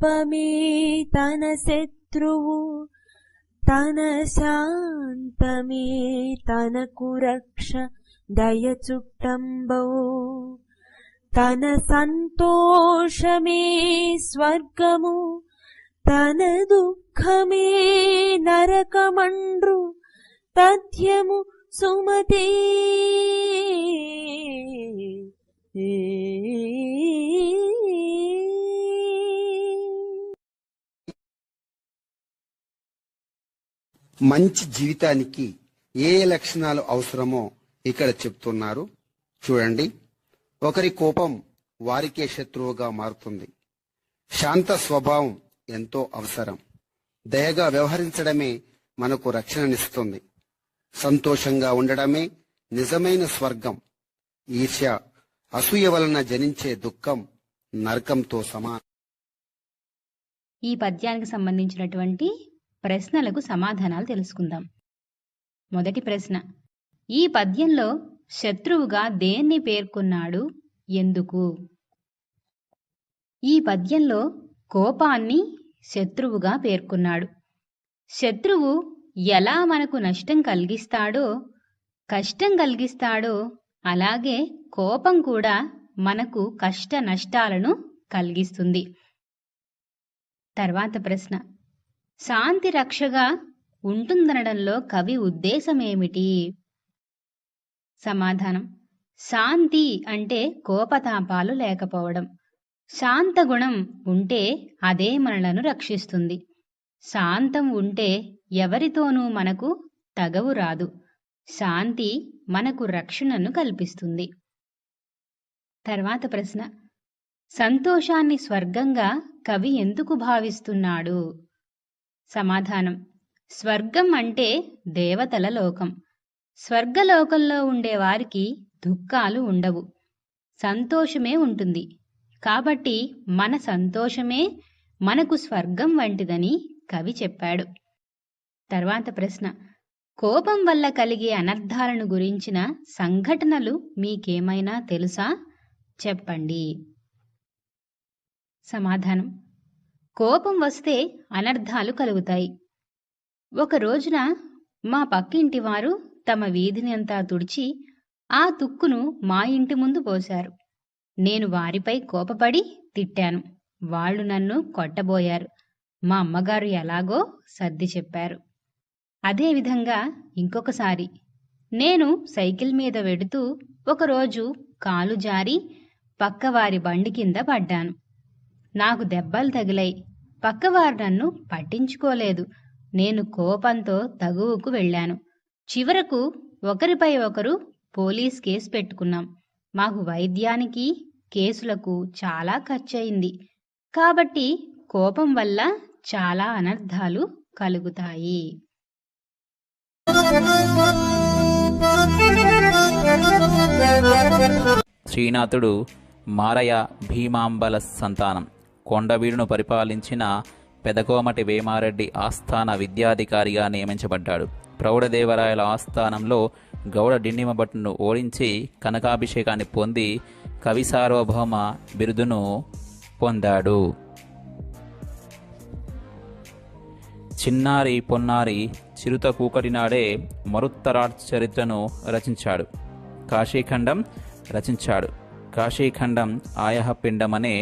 కోపమే తన శత్రువు, తన శాంతమే తనకు రక్ష దయ చుట్టంబో. తన సంతోషమే స్వర్గము, తన దుఃఖమే నరకమండ్రు తథ్యము సుమతే. మంచి జీవితానికి ఏ లక్షణాలు అవసరమో ఇక్కడ చెప్తున్నారు చూడండి. ఒకరి కోపం వారికే శత్రువుగా మారుతుంది. శాంత స్వభావం ఎంతో అవసరం. దయగా వ్యవహరించడమే మనకు రక్షణనిస్తుంది. సంతోషంగా ఉండడమే నిజమైన స్వర్గం. ఈర్ష్య, అసూయ వలన జనించే దుఃఖం నరకంతో సమానం. ఈ పద్యానికి సంబంధించినటువంటి ప్రశ్నలకు సమాధానాలు తెలుసుకుందాం. మొదటి ప్రశ్న, ఈ పద్యంలో శత్రువుగా దేన్ని పేర్కొన్నాడు, ఎందుకు? ఈ పద్యంలో కోపాన్ని శత్రువుగా పేర్కొన్నాడు. శత్రువు ఎలా మనకు నష్టం కలిగిస్తాడో, కష్టం కలిగిస్తాడో, అలాగే కోపం కూడా మనకు కష్ట నష్టాలను కలిగిస్తుంది. తర్వాత ప్రశ్న, శాంతి రక్షగా ఉంటుందనడంలో కవి ఉద్దేశమేమిటి? సమాధానం, శాంతి అంటే కోపతాపాలు లేకపోవడం. శాంత గుణం ఉంటే అదే మనలను రక్షిస్తుంది. శాంతం ఉంటే ఎవరితోనూ మనకు తగవు రాదు. శాంతి మనకు రక్షణను కల్పిస్తుంది. తర్వాత ప్రశ్న, సంతోషాన్ని స్వర్గంగా కవి ఎందుకు భావిస్తున్నాడు? సమాధానం, స్వర్గం అంటే దేవతల లోకం. స్వర్గలోకంలో ఉండేవారికి దుఃఖాలు ఉండవు, సంతోషమే ఉంటుంది. కాబట్టి మన సంతోషమే మనకు స్వర్గం వంటిదని కవి చెప్పాడు. తర్వాత ప్రశ్న, కోపం వల్ల కలిగే అనర్థాలను గురించిన సంఘటనలు మీకేమైనా తెలుసా? చెప్పండి. సమాధానం, కోపం వస్తే అనర్థాలు కలుగుతాయి. ఒక రోజున మా పక్కింటి వారు తమ వీధిని అంతా తుడిచి ఆ తుక్కును మా ఇంటి ముందు పోశారు. నేను వారిపై కోపపడి తిట్టాను. వాళ్ళు నన్ను కొట్టబోయారు. మా అమ్మగారు ఎలాగో సర్ది చెప్పారు. అదేవిధంగా ఇంకొకసారి నేను సైకిల్ మీద వెడుతూ ఒకరోజు కాలు జారి పక్కవారి బండి కింద పడ్డాను. నాకు దెబ్బలు తగిలాయి. పక్కవారు నన్ను పట్టించుకోలేదు. నేను కోపంతో తగువుకు వెళ్ళాను. చివరకు ఒకరిపై ఒకరు పోలీస్ కేసు పెట్టుకున్నాం. మాకు వైద్యానికి, కేసులకు చాలా ఖర్చయింది. కాబట్టి కోపం వల్ల చాలా అనర్థాలు కలుగుతాయి. శ్రీనాథుడు మారయ భీమాంబల సంతానం. కొండవీడును పరిపాలించిన పెదకోమటి వేమారెడ్డి ఆస్థాన విద్యాధికారిగా నియమించబడ్డాడు. ప్రౌఢదేవరాయల ఆస్థానంలో గౌడ డిండిమభట్టును ఓడించి కనకాభిషేకాన్ని పొంది కవి సార్వభౌమ బిరుదును పొందాడు. చిన్నారి పొన్నారి చిరుత కూకటినాడే మరుత్తరాట్ చరిత్రను రచించాడు. కాశీఖండం రచించాడు. కాశీఖండం ఆయహపిండం అనే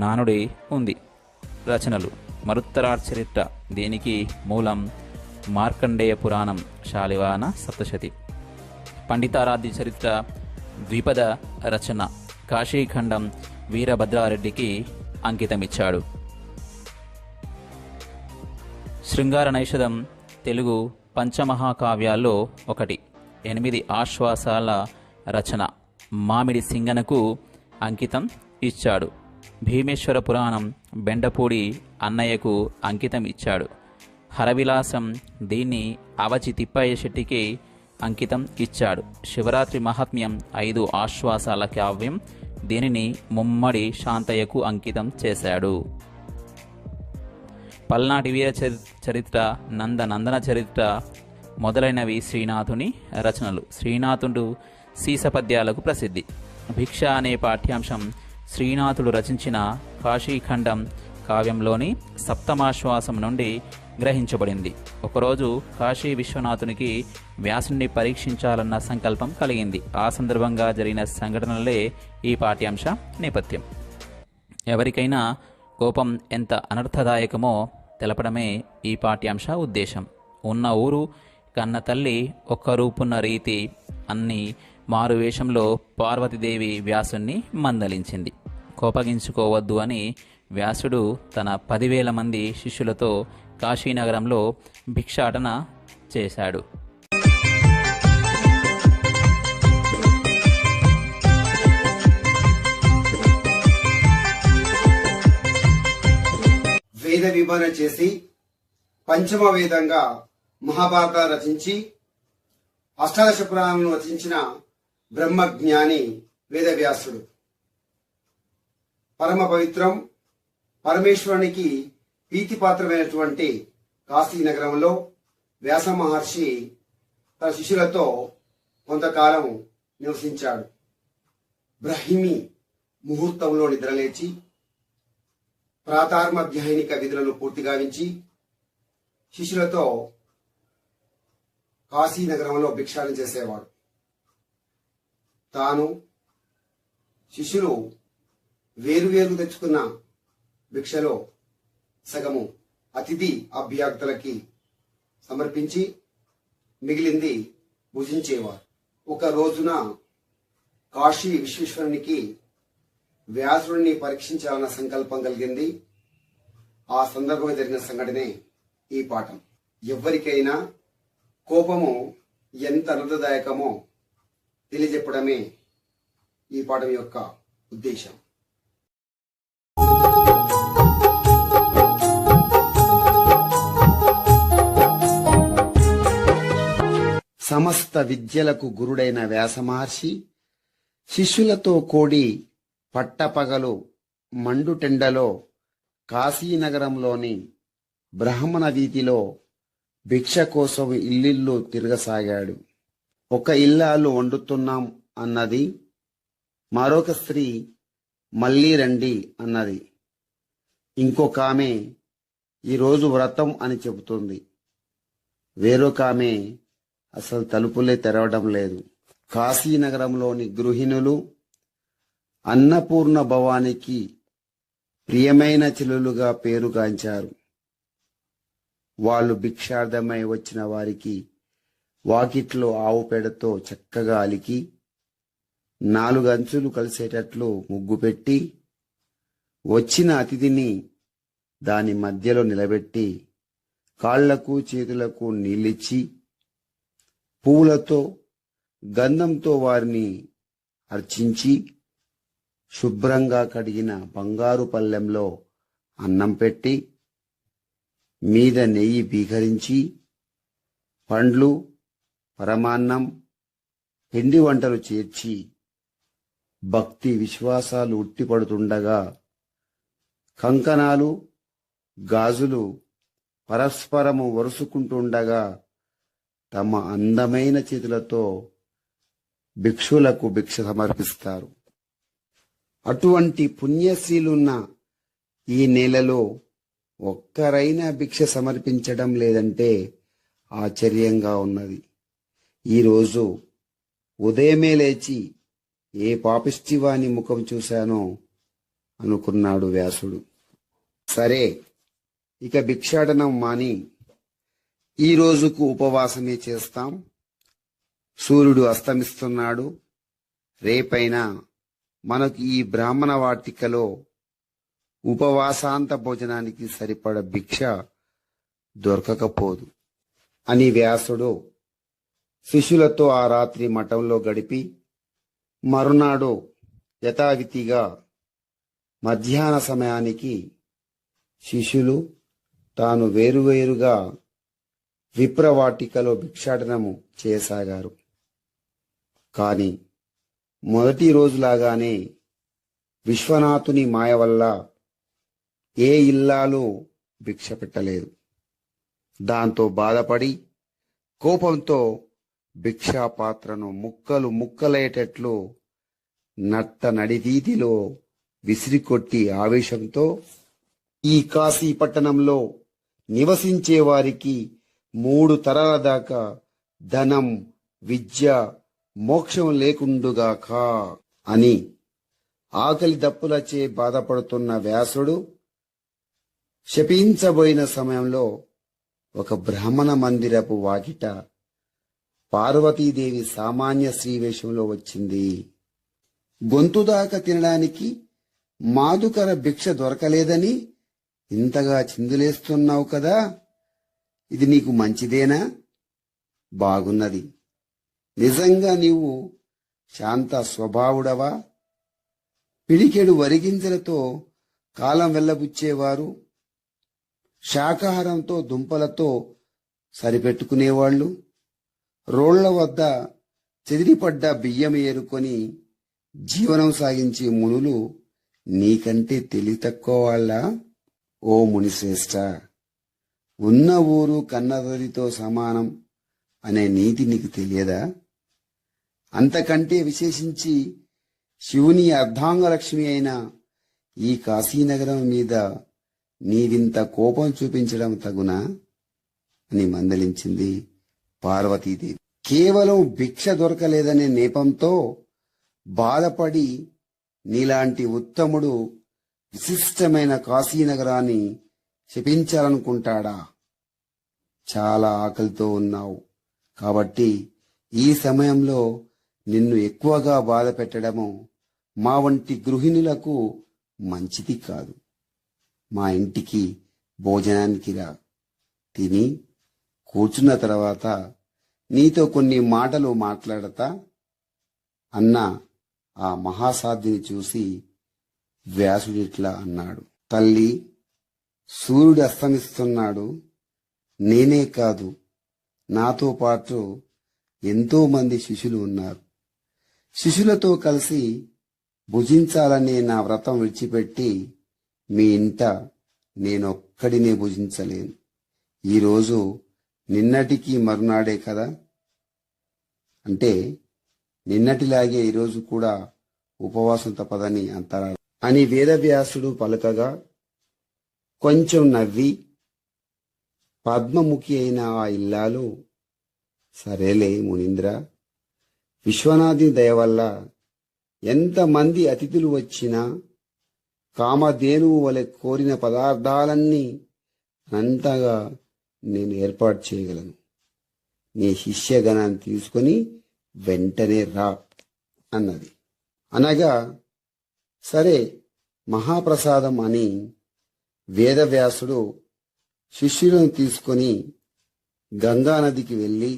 నానుడి ఉంది. రచనలు: మరుత్తరాట్ చరిత్ర, దీనికి మూలం మార్కండేయ పురాణం, శాలివాహన సప్తశతి. పండితారాధ్య చరిత్ర ద్విపద రచన. కాశీఖండం వీరభద్రారెడ్డికి అంకితమిచ్చాడు. శృంగార నైషధం తెలుగు పంచమహాకావ్యాల్లో ఒకటి. 8 ఆశ్వాసాల రచన. మామిడి సింగనకు అంకితం ఇచ్చాడు. భీమేశ్వర పురాణం బెండపూడి అన్నయ్యకు అంకితం ఇచ్చాడు. హరవిలాసం దీన్ని అవచి తిప్పయ్య శెట్టికి అంకితం ఇచ్చాడు. శివరాత్రి మహాత్మ్యం 5 ఆశ్వాసాల కావ్యం, దీనిని ముమ్మడి శాంతయ్యకు అంకితం చేశాడు. పల్నాటి వీర చరిత్ర, నందనందన చరిత్ర మొదలైనవి శ్రీనాథుని రచనలు. శ్రీనాథుడు సీసపద్యాలకు ప్రసిద్ధి. భిక్ష అనే పాఠ్యాంశం శ్రీనాథుడు రచించిన కాశీఖండం కావ్యంలోని సప్తమాశ్వాసం నుండి గ్రహించబడింది. ఒకరోజు కాశీ విశ్వనాథునికి వ్యాసుని పరీక్షించాలన్న సంకల్పం కలిగింది. ఆ సందర్భంగా జరిగిన సంఘటనలే ఈ పాఠ్యాంశ నేపథ్యం. ఎవరికైనా కోపం ఎంత అనర్థదాయకమో తెలపడమే ఈ పాఠ్యాంశ ఉద్దేశం. ఉన్న ఊరు కన్న తల్లి ఒక్క రూపున్న రీతి అన్ని మారువేషంలో పార్వతీదేవి వ్యాసుని మందలించింది. కోపగించుకోవద్దు అని వ్యాసుడు తన 10,000 మంది శిష్యులతో కాశీనగరంలో భిక్షాటన చేశాడు. వేద విభజన చేసి పంచమ వేదంగా మహాభారత రచించి అష్టాదశ పురాణాలను రచించిన బ్రహ్మజ్ఞాని వేదవ్యాసుడు. పరమ పవిత్రం, పరమేశ్వరునికి ప్రీతిపాత్రమైనటువంటి కాశీ నగరంలో వ్యాస మహర్షి తన శిష్యులతో కొంతకాలం నివసించాడు. బ్రహ్మి ముహూర్తంలో నిద్రలేచి ప్రాతార్మధ్యాయనిక విధులను పూర్తి గావించి శిష్యులతో కాశీ నగరంలో భిక్షాటన చేసేవాడు. తాను శిష్యులు వేరువేరు తెచ్చుకున్న భిక్షలో సగము అతిథి అభ్యర్థులకి సమర్పించి మిగిలింది భుజించేవారు. ఒక రోజున కాశీ విశ్వేశ్వరునికి వ్యాసుడిని పరీక్షించాలన్న సంకల్పం కలిగింది. ఆ సందర్భంగా జరిగిన సంఘటనే ఈ పాఠం. ఎవరికైనా కోపము ఎంత అనర్థదాయకమో తెలియజెప్పడమే ఈ పాఠం యొక్క ఉద్దేశం. సమస్త విద్యలకు గురుడైన వ్యాస మహర్షి శిష్యులతో కూడి పట్టపగలు మండుటెండలో కాశీనగరంలోని బ్రాహ్మణ వీధిలో భిక్ష కోసం ఇల్లిల్లు తిరగసాగాడు. ఒక ఇల్లాలు వండుతున్నాం అన్నది, మరొక స్త్రీ మళ్ళీ రండి అన్నది, ఇంకొక ఆమె ఈరోజు వ్రతం అని చెబుతుంది, వేరొక ఆమె అసలు తలుపులే తెరవడం లేదు. కాశీనగరంలోని గృహిణులు అన్నపూర్ణ భవానికి ప్రియమైన చెలులుగా పేరుగాంచారు. వాళ్ళు భిక్షార్థమై వచ్చిన వారికి వాకిట్లో ఆవు పేడతో చక్కగా అలికి 4 అంచులు కలిసేటట్లు ముగ్గు పెట్టి వచ్చిన అతిథిని దాని మధ్యలో నిలబెట్టి కాళ్లకు చేతులకు నీళ్ళిచ్చి పువ్వులతో గంధంతో వారిని అర్చించి శుభ్రంగా కడిగిన బంగారు పళ్ళెంలో అన్నం పెట్టి మీద నెయ్యి బీకరించి పండ్లు, పరమాన్నం, పిండి వంటలు చేర్చి భక్తి విశ్వాసాలు ఉట్టిపడుతుండగా కంకణాలు, గాజులు పరస్పరము వరుసుకుంటుండగా తమ అందమైన చేతులతో భిక్షులకు భిక్ష సమర్పిస్తారు. అటువంటి పుణ్యశీలున్న ఈ నేలలో ఒక్కరైనా భిక్ష సమర్పించడం లేదంటే ఆశ్చర్యంగా ఉన్నది. ఈరోజు ఉదయమే లేచి ఏ పాపిష్టివాని ముఖం చూశానో అనుకున్నాడు వ్యాసుడు. సరే, ఇక భిక్షాటనం మాని ఈ రోజుకు ఉపవాసమే చేస్తాం. సూర్యుడు అస్తమిస్తున్నాడు. రేపైనా మనకు ఈ బ్రాహ్మణ వాటికలో ఉపవాసాంత భోజనానికి సరిపడ భిక్ష దొరకకపోదు అని వ్యాసుడు శిష్యులతో ఆ రాత్రి మఠంలో గడిపి మరునాడు యథావిధిగా మధ్యాహ్న సమయానికి శిష్యులు తాను వేరువేరుగా విప్రవాటికలో భిక్షాటనము చేయసాగారు. కాని మొదటి రోజులాగానే విశ్వనాథుని మాయ వల్ల ఏ ఇల్లాలు భిక్ష పెట్టలేదు. దాంతో బాధపడి కోపంతో భిక్షా పాత్రను ముక్కలు ముక్కలయ్యేటట్లు నట్ట నడివీధిలో విసిరికొట్టి ఆవేశంతో ఈ కాశీ పట్టణంలో నివసించే వారికి 3 తరాల దాకా ధనం, విద్య, మోక్షం లేకుండుగాక అని ఆకలి దప్పులచే బాధపడుతున్న వ్యాసుడు శపించబోయిన సమయంలో ఒక బ్రాహ్మణ మందిరపు వాకిట పార్వతీదేవి సామాన్య శ్రీవేషంలో వచ్చింది. గొంతుదాకా తినడానికి మాదుకర భిక్ష దొరకలేదని ఇంతగా చిందులేస్తున్నావు కదా, ఇది నీకు మంచిదేనా? బాగున్నది. నిజంగా నీవు శాంత స్వభావుడవా? పిడికెడు వరిగింజలతో కాలం వెళ్లబుచ్చేవారు, శాకాహారంతో దుంపలతో సరిపెట్టుకునేవాళ్లు, రోళ్ల వద్ద చెదిరిపడ్డ బియ్యం ఏరుకొని జీవనం సాగించే మునులు నీకంటే తెలివి తక్కువ వాళ్ళా? ఓ మునిశ్రేష్ఠ, ఉన్న ఊరు కన్నదరితో సమానం అనే నీతి నీకు తెలియదా? అంతకంటే విశేషించి శివుని అర్ధాంగలక్ష్మి అయిన ఈ కాశీనగరం మీద నీవింత కోపం చూపించడం తగునా అని మందలించింది పార్వతీదేవి. కేవలం భిక్ష దొరకలేదనే నేపంతో బాధపడి నీలాంటి ఉత్తముడు విశిష్టమైన కాశీనగరాన్ని శపించాలనుకుంటాడా? చాలా ఆకలితో ఉన్నావు కాబట్టి ఈ సమయంలో నిన్ను ఎక్కువగా బాధ పెట్టడము మా వంటి గృహిణులకు మంచిది కాదు. మా ఇంటికి భోజనానికి రా, తిని కూర్చున్న తర్వాత నీతో కొన్ని మాటలు మాట్లాడతా అన్న ఆ మహాసాధ్యుని చూసి వ్యాసుడిట్లా అన్నాడు. తల్లి, సూర్యుడు అస్తమిస్తున్నాడు. నేనే కాదు, నాతో పాటు ఎంతో మంది శిష్యులు ఉన్నారు. శిష్యులతో కలిసి భుజించాలనే నా వ్రతం విడిచిపెట్టి మీ ఇంట నేనొక్కడినే భుజించలేను. ఈరోజు నిన్నటికి మరునాడే కదా, అంటే నిన్నటిలాగే ఈరోజు కూడా ఉపవాసం తప్పదని అంటారు అని వేదవ్యాసుడు పలుకగా కొంచెం నవ్వి పద్మముఖి అయిన ఆ ఇల్లాలు, సరేలే మునీంద్ర, విశ్వనాథుని దయ వల్ల ఎంతమంది అతిథులు వచ్చినా కామధేనువు వలె కోరిన పదార్థాలన్నీ అనంతగా నేను ఏర్పాటు చేయగలను. నీ శిష్యగణాన్ని తీసుకుని వెంటనే రా అన్నది. అనగా సరే మహాప్రసాదం అని వేదవ్యాసుడు శిష్యులను తీసుకొని గంగానదికి వెళ్లి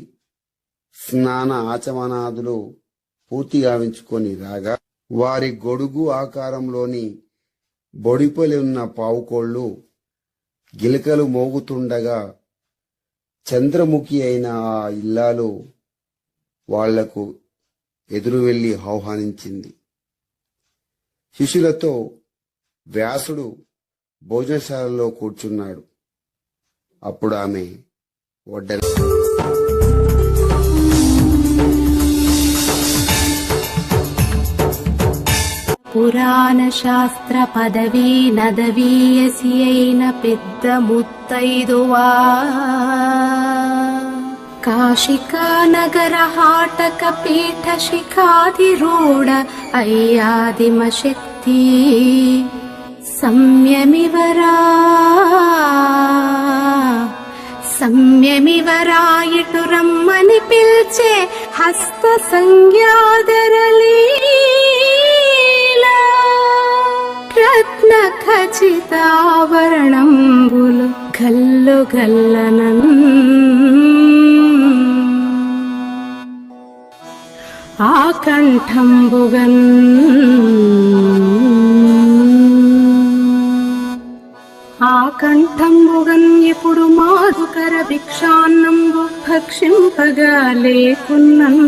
స్నాన ఆచమనాదులు పూర్తి గావించుకొని రాగా వారి గొడుగు ఆకారంలోని బొడిపలి ఉన్న పావుకోళ్లు గిలకలు మోగుతుండగా చంద్రముఖి అయిన ఆ ఇల్లాలు వాళ్లకు ఎదురు వెళ్లి ఆహ్వానించింది. శిష్యులతో వ్యాసుడు భోజనశాలలో కూర్చున్నాడు. అప్పుడు ఆమె వడ్డన పురాణ శాస్త్ర పదవీ నదవీయసి అయిన పెద్ద ముత్తైదువా, కాశికా నగర హాటక పీఠ శిఖాధిరూఢ అయ్యాదిమ శక్తి సంయమివరా ఇటు రమ్మని పిల్చే హస్త సంజ్ఞాదరలీలా రత్న ఖచితావరణంబులు గల్లు గల్లనన్ ఆకంఠంబుగన్ ఆకంఠంబుగన్ ఎప్పుడు మాధుకర భిక్షాన్నంబు భక్షింపగా లేకున్నన్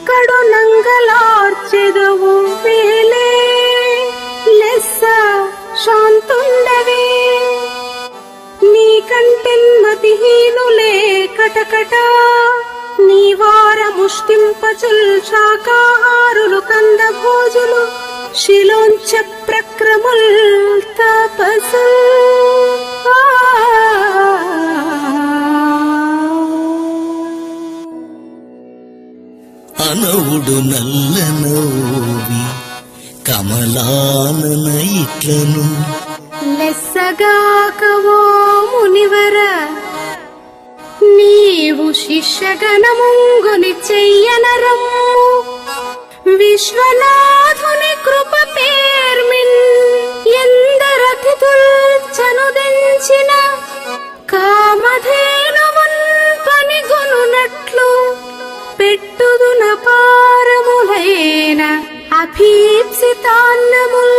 కడు నంగలార్చెదవు వేలే లెస్స శాంతుండవే నీకంటెన్మతిహీనులే కటకట నీవార ముష్టింపచుల్ శాకాహారులు కంద భోజులు శిలోంచ చక్రముల్ తపసు అనవుడు నల్లనోవి కమలానన ఇట్లను లెస్సగాకవో మునివర నీవు శిష్యగణముంగుని చెయ్యనరమ్ము విశ్వనాథుని కృప పేర్మిన్ ఎందరతిథుల్ చనుదెంచిన కామధేనువున్ పనిగొనునట్లు పెట్టుదున పారములైన అభీప్సితాన్నముల్